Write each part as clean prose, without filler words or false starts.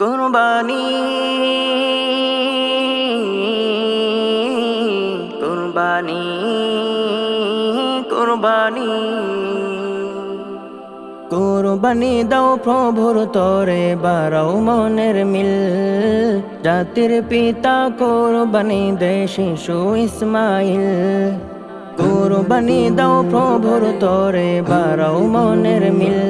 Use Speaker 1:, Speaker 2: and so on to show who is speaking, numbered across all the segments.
Speaker 1: কুরবানি কুরবানি কুরবানি কুরবানি দাও প্রভুর তরে বাড়াও মনের মিল। জাতির পিতা কুরবানি দে শিশু ইসমাইল। কুরবানি দাও প্রভুর তরে বাড়াও মনের মিল।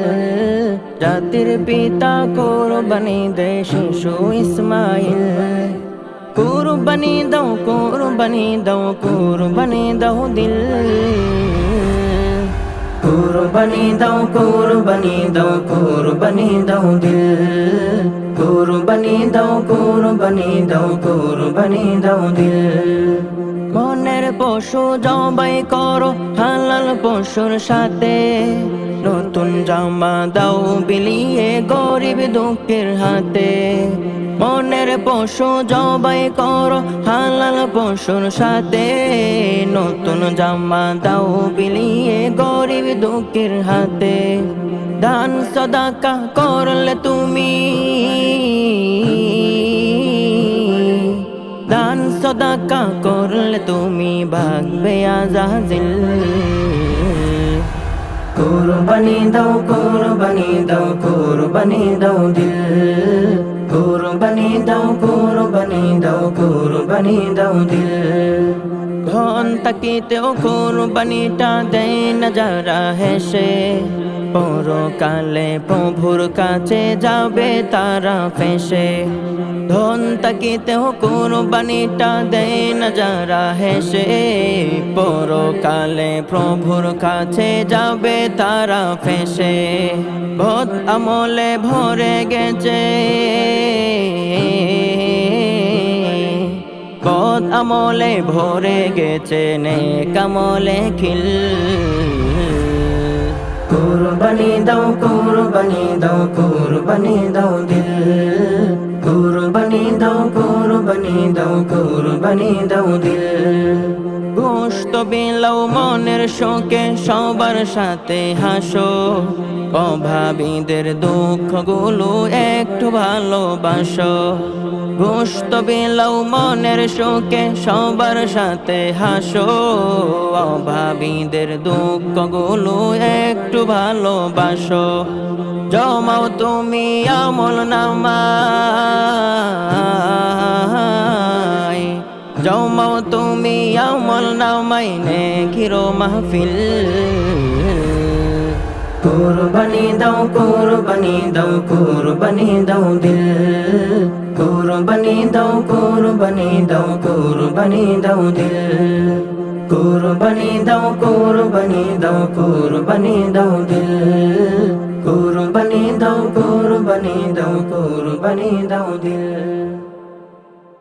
Speaker 1: জাতির পিতা কুরবানি দে শিশু ইসমাইল। কুরবানি দাও কুরবানি দাও কুরবানি দাও দিল। কুরবানি দাও কুরবানি দাও কুরবানি দাও দিল। কুরবানি দাও কুরবানি দাও কুরবানি দাও দিল। মনের পশু জবাই করো হালাল পশুর সাথে। নতুন জামা দাও বিলিয়ে গরিব দুঃখের হাতে। মনের পশু জবাই করো হালাল পশুর সাথে। নতুন জামা দাও বিলিয়ে গরিব দুঃখের হাতে। দান সদাকা করলে তুমি, দান সদাকা করলে তুমি ভাগবে আজাজিল। কুরবানি দাও কুরবানি দাও কুরবানি দাও দিল। কুরবানি দাও কুরবানি দাও কুরবানি দাও দিল। ধন তাকিতেও কুরবানিটা দেয় না যারা হেসে। পরকালে প্রভুর কাছে যাবে তারা ফেসে। ধন তাকিতেও কুরবানিটা দেয় না যারা হেসে। পরকালে প্রভুর কাছে যাবে তারা ফেসে। বদ আমলে ভরে গেছে, বদ আমলে ভরে গেছে নেক আমলে খিল। কুরবানি দাও কুরবানি দাও কুরবানি দাও দিল। কুরবানি দাও কুরবানি দাও কুরবানি দাও দিল। গোশত বিলাও মনের শোকে সবার সাথে হাসো। অভাবীদের দুঃখগুলো একটু ভালোবাসো। গোশত বিলাও মনের শোকে সবার সাথে হাসো। অভাবীদের দুঃখগুলো একটু ভালোবাসো। জমাও তুমি আমল নামায়, জমাও তুমি আমল নামায় নেকির মাহফিল। কুরবানি দাও কুরবানি দাও কুরবানি দাও দিল। কুরবানি দাও কুরবানি দাও কুরবানি দাও দিল। কুরবানি দাও কুরবানি দাও কুরবানি দাও দিল। কুরবানি দাও কুরবানি দাও কুরবানি দাও দিল।